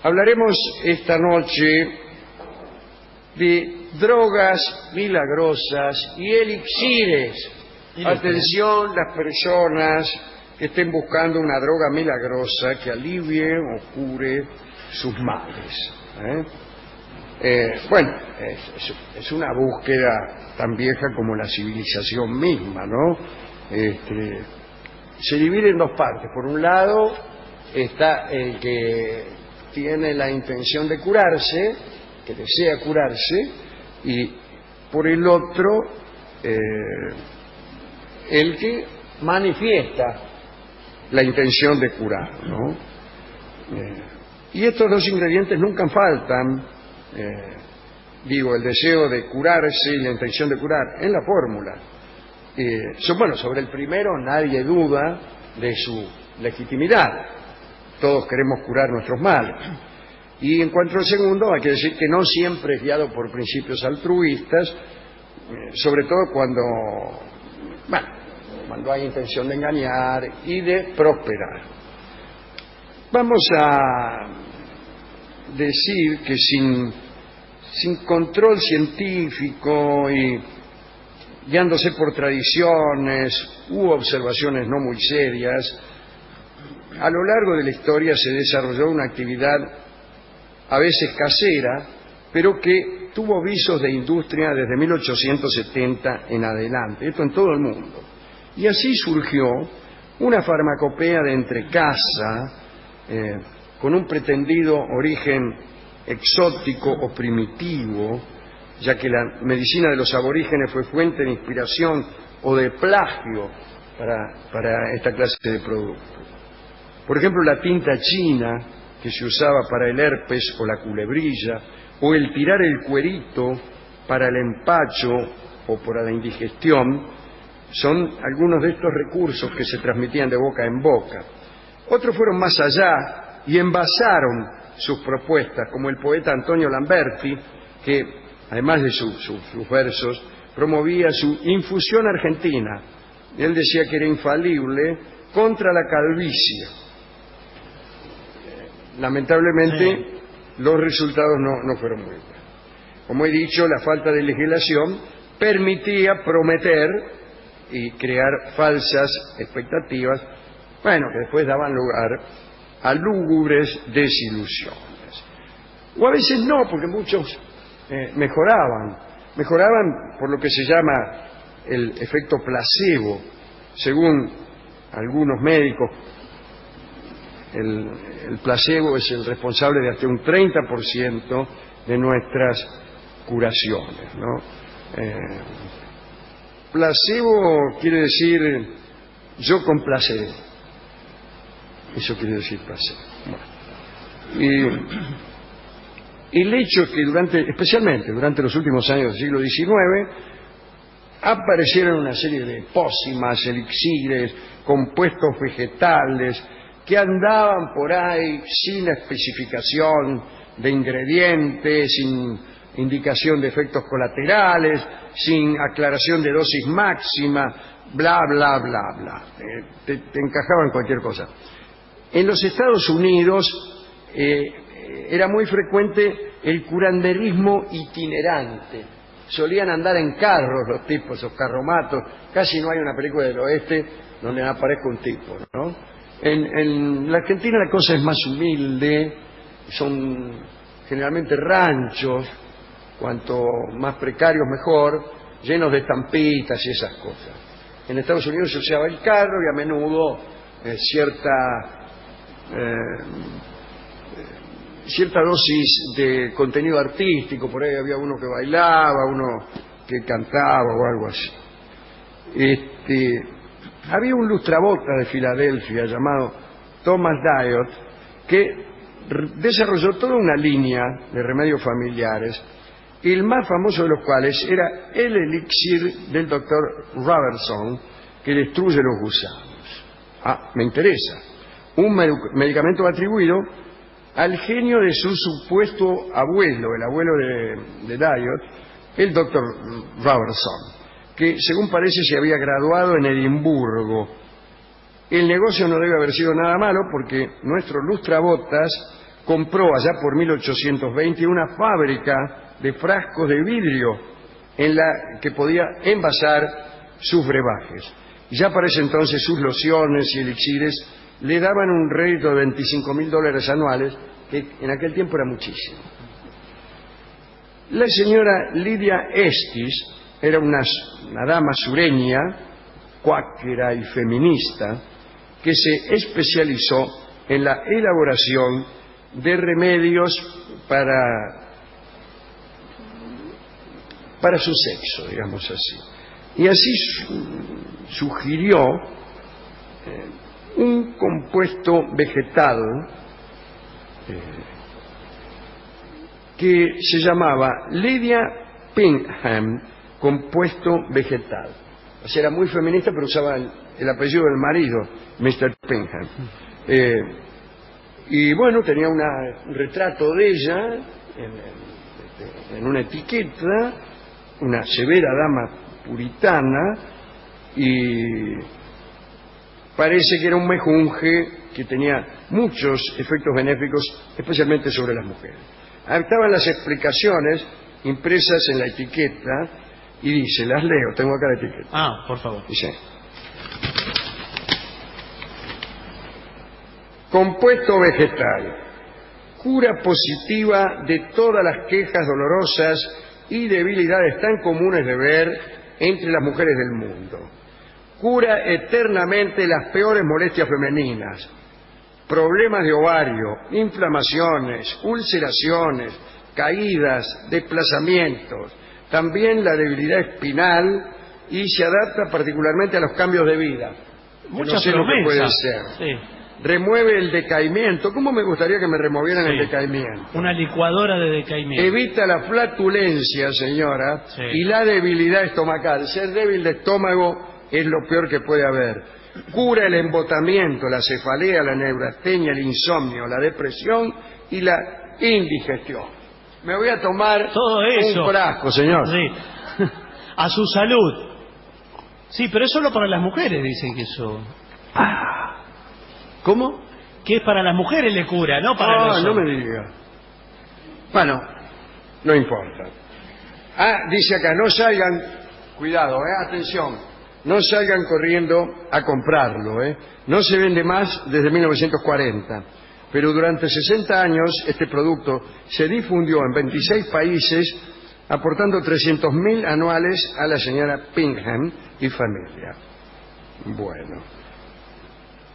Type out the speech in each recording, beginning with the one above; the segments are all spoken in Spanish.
Hablaremos esta noche de drogas milagrosas y elixires. Atención, las personas que estén buscando una droga milagrosa que alivie o cure sus males. Bueno, es una búsqueda tan vieja como la civilización misma, ¿no? Se divide en dos partes. Por un lado está el que tiene la intención de curarse, que desea curarse, y por el otro el que manifiesta la intención de curar, ¿no? Y estos dos ingredientes nunca faltan, el deseo de curarse y la intención de curar en la fórmula. Bueno, sobre el primero nadie duda de su legitimidad. Todos queremos curar nuestros males. Y en cuanto al segundo, hay que decir que no siempre es guiado por principios altruistas, sobre todo cuando hay intención de engañar y de prosperar. Vamos a decir que sin control científico y guiándose por tradiciones u observaciones no muy serias, a lo largo de la historia se desarrolló una actividad a veces casera, pero que tuvo visos de industria desde 1870 en adelante, esto en todo el mundo. Y así surgió una farmacopea de entrecasa, con un pretendido origen exótico o primitivo, ya que la medicina de los aborígenes fue fuente de inspiración o de plagio para esta clase de productos. Por ejemplo, la tinta china, que se usaba para el herpes o la culebrilla, o el tirar el cuerito para el empacho o para la indigestión, son algunos de estos recursos que se transmitían de boca en boca. Otros fueron más allá y envasaron sus propuestas, como el poeta Antonio Lamberti, que además de sus versos, promovía su infusión argentina. Él decía que era infalible contra la calvicie. Lamentablemente, los resultados no fueron muy buenos. Como he dicho, la falta de legislación permitía prometer y crear falsas expectativas, que después daban lugar a lúgubres desilusiones. O a veces no, porque muchos mejoraban por lo que se llama el efecto placebo. Según algunos médicos, el placebo es el responsable de hasta un 30% de nuestras curaciones, ¿no? Placebo quiere decir yo complaceré. Eso quiere decir placebo. Bueno. Y el hecho es que especialmente durante los últimos años del siglo XIX, aparecieron una serie de pócimas, elixires, compuestos vegetales, que andaban por ahí sin especificación de ingredientes, sin indicación de efectos colaterales, sin aclaración de dosis máxima, bla, bla, bla, bla. Te encajaban cualquier cosa. En los Estados Unidos era muy frecuente el curanderismo itinerante. Solían andar en carros los tipos, esos carromatos. Casi no hay una película del oeste donde no aparezca un tipo, ¿no? En la Argentina la cosa es más humilde, son generalmente ranchos, cuanto más precarios mejor, llenos de estampitas y esas cosas. En Estados Unidos se usaba el carro y a menudo cierta dosis de contenido artístico. Por ahí había uno que bailaba, uno que cantaba o algo así. Había un lustrabota de Filadelfia llamado Thomas Diot que desarrolló toda una línea de remedios familiares, el más famoso de los cuales era el elixir del doctor Robertson, que destruye los gusanos. Me interesa. Un medicamento atribuido al genio de su supuesto abuelo, el abuelo de Diot, el doctor Robertson, que según parece se había graduado en Edimburgo. El negocio no debe haber sido nada malo porque nuestro lustrabotas compró allá por 1820 una fábrica de frascos de vidrio en la que podía envasar sus brebajes. Ya para ese entonces sus lociones y elixires le daban un rédito de $25.000 anuales, que en aquel tiempo era muchísimo. La señora Lydia Estes era una dama sureña, cuáquera y feminista, que se especializó en la elaboración de remedios para su sexo, digamos así. Y así sugirió un compuesto vegetal que se llamaba Lydia Pinkham, compuesto vegetal. O sea, era muy feminista, pero usaba el apellido del marido, Mr. Pinkham. Y bueno, tenía un retrato de ella en una etiqueta, una severa dama puritana, y parece que era un mejunje que tenía muchos efectos benéficos, especialmente sobre las mujeres. Estaban las explicaciones impresas en la etiqueta y dice, las leo, tengo acá la etiqueta. Ah, por favor. Dice: compuesto vegetal, cura positiva de todas las quejas dolorosas y debilidades tan comunes de ver entre las mujeres del mundo. Cura eternamente las peores molestias femeninas, problemas de ovario, inflamaciones, ulceraciones, caídas, desplazamientos, también la debilidad espinal, y se adapta particularmente a los cambios de vida. Muchas no sé promesas. lo que puede ser. Sí. Remueve el decaimiento. ¿Cómo me gustaría que me removieran Sí. el decaimiento? Una licuadora de decaimiento. Evita la flatulencia, señora, Sí. y la debilidad estomacal. Ser débil de estómago es lo peor que puede haber. Cura el embotamiento, la cefalea, la neurastenia, el insomnio, la depresión y la indigestión. Me voy a tomar todo eso. un frasco, señor. Sí. A su salud. Sí, pero es solo para las mujeres, dicen que eso. ¿Cómo? Que es para las mujeres le cura, no para los no me hombres. diga. Bueno, no importa. Dice acá, no salgan, cuidado, atención, no salgan corriendo a comprarlo, No se vende más desde 1940, pero durante 60 años este producto se difundió en 26 países, aportando 300.000 anuales a la señora Pinkham y familia. Bueno.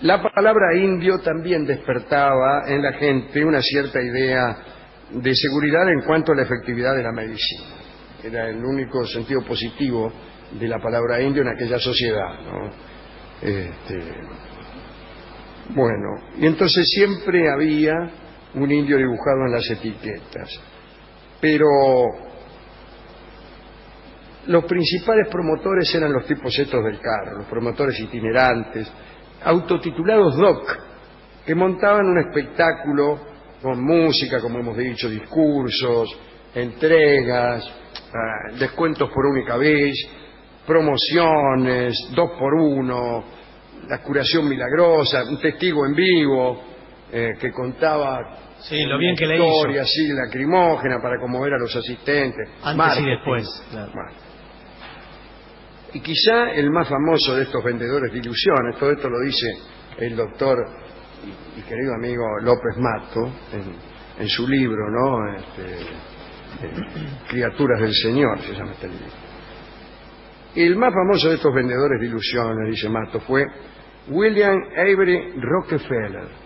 La palabra indio también despertaba en la gente una cierta idea de seguridad en cuanto a la efectividad de la medicina. Era el único sentido positivo de la palabra indio en aquella sociedad, ¿no? Bueno, y entonces siempre había un indio dibujado en las etiquetas. Pero los principales promotores eran los tipos estos del carro, los promotores itinerantes, autotitulados DOC, que montaban un espectáculo con música, como hemos dicho, discursos, entregas, descuentos por única vez, promociones, 2x1, la curación milagrosa, un testigo en vivo que contaba lo bien que le historia hizo. así lacrimógena para conmover a los asistentes. Antes marketing, y después. Claro. Y quizá el más famoso de estos vendedores de ilusiones, todo esto lo dice el doctor y querido amigo López Mato en su libro, ¿no? Criaturas del Señor se llama este libro. El más famoso de estos vendedores de ilusiones, dice Mato, fue William Avery Rockefeller.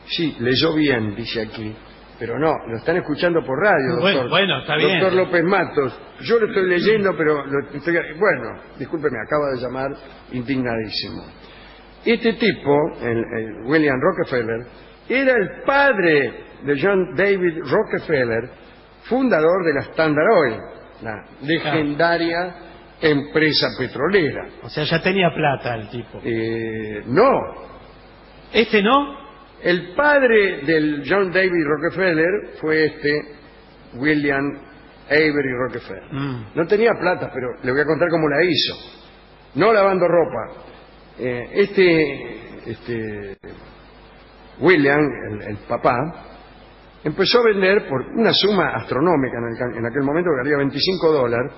Sí, leyó bien, dice aquí, pero no, lo están escuchando por radio, doctor. Bueno, está bien. Doctor López Matos, yo lo estoy leyendo, pero bueno, discúlpeme, acaba de llamar indignadísimo. Este tipo, el William Rockefeller, era el padre de John David Rockefeller, fundador de la Standard Oil, la legendaria empresa petrolera. O sea, ya tenía plata el tipo. No. ¿Este no? El padre del John David Rockefeller fue William Avery Rockefeller. No tenía plata, pero le voy a contar cómo la hizo. No lavando ropa. William, el papá, empezó a vender por una suma astronómica en aquel momento, que valía $25,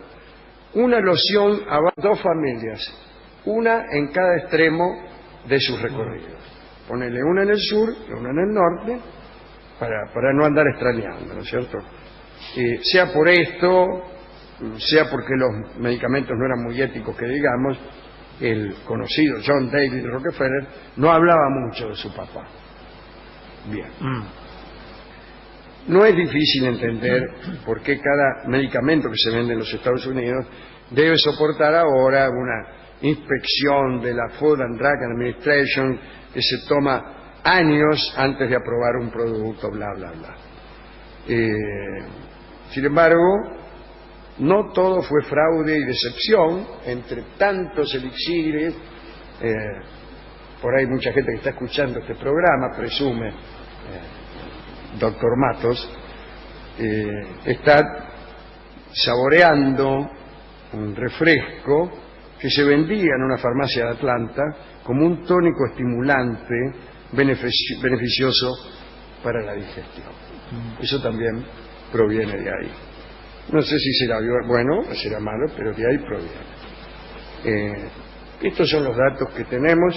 una loción a dos familias, una en cada extremo de sus recorridos. Ponerle una en el sur y una en el norte, para no andar extrañando, ¿no es cierto? Sea por esto, sea porque los medicamentos no eran muy éticos, que digamos, el conocido John David Rockefeller no hablaba mucho de su papá. Bien. No es difícil entender por qué cada medicamento que se vende en los Estados Unidos debe soportar ahora una inspección de la Food and Drug Administration que se toma años antes de aprobar un producto, bla, bla, bla. Sin embargo, no todo fue fraude y decepción. Entre tantos elixires, por ahí mucha gente que está escuchando este programa, presume, doctor Matos, está saboreando un refresco que se vendía en una farmacia de Atlanta como un tónico estimulante beneficioso para la digestión. Eso también proviene de ahí. No sé si será bueno o será malo, pero de ahí proviene. Estos son los datos que tenemos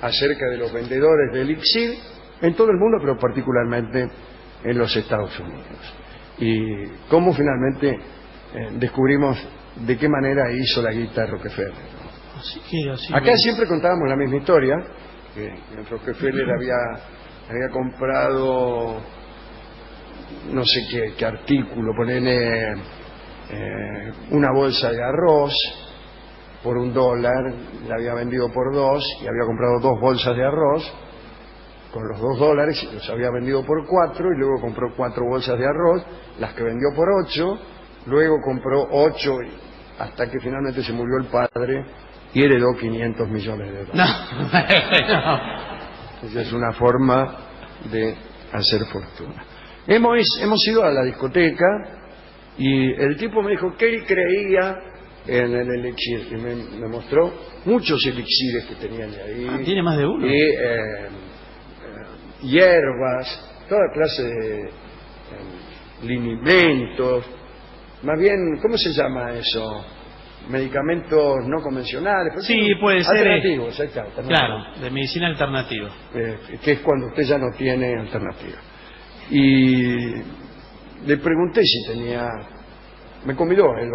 acerca de los vendedores de elixir en todo el mundo, pero particularmente en los Estados Unidos. Y cómo finalmente descubrimos de qué manera hizo la guita Rockefeller. Acá siempre contábamos la misma historia, que Rockefeller había comprado no sé qué artículo, ponerle una bolsa de arroz por $1, la había vendido por 2 y había comprado 2 bolsas de arroz con los $2, y los había vendido por 4 y luego compró 4 bolsas de arroz, las que vendió por 8, luego compró 8 hasta que finalmente se murió el padre y heredó $500 millones. No. Esa es una forma de hacer fortuna. Hemos ido a la discoteca y el tipo me dijo que él creía en el elixir y me mostró muchos elixires que tenían de ahí. Tiene más de uno. Y hierbas, toda clase de linimentos, más bien, ¿cómo se llama eso? Medicamentos no convencionales. Sí, puede ser. Alternativos, exacto. Claro, de medicina alternativa. Que es cuando usted ya no tiene alternativa. Y le pregunté si tenía... Me convidó él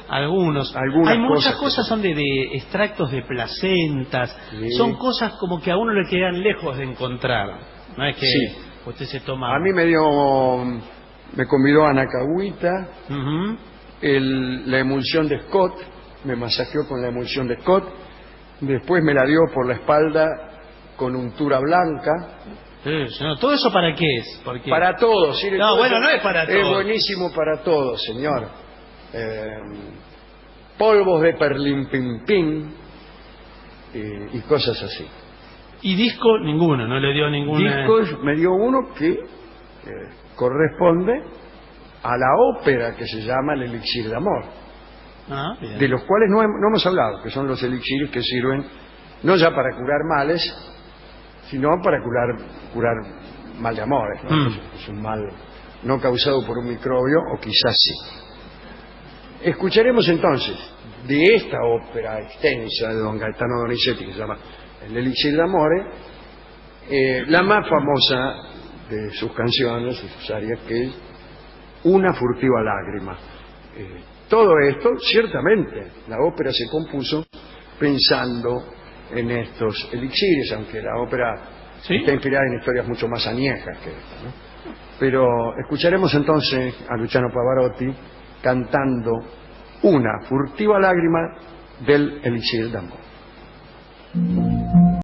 algunas hay muchas cosas son de extractos de placentas, sí. Son cosas como que a uno le quedan lejos de encontrar. No es que usted se toma... A mí me convidó a Anacahuita, la emulsión de Scott, me masajeó con la emulsión de Scott, después me la dio por la espalda con untura blanca. No, ¿todo eso para qué es? Porque... Para todos. ¿Sí? No, bueno, no es para todos. Es buenísimo para todos, señor. Polvos de perlimpimpín y cosas así. Y disco ninguno, no le dio ninguna... Discos me dio uno que corresponde a la ópera que se llama El Elixir de Amor, de los cuales no hemos hablado, que son los elixires que sirven no ya para curar males, sino para curar mal de amores, ¿no? Es un mal no causado por un microbio, o quizás sí. Escucharemos entonces de esta ópera extensa de don Gaetano Donizetti, que se llama El Elixir de Amore, la más famosa de sus canciones y sus arias, que es Una furtiva lágrima. Todo esto, ciertamente, la ópera se compuso pensando en estos elixires, aunque la ópera está inspirada en historias mucho más añejas que esta, ¿no? Pero escucharemos entonces a Luciano Pavarotti cantando Una furtiva lágrima del Elixir de Amor.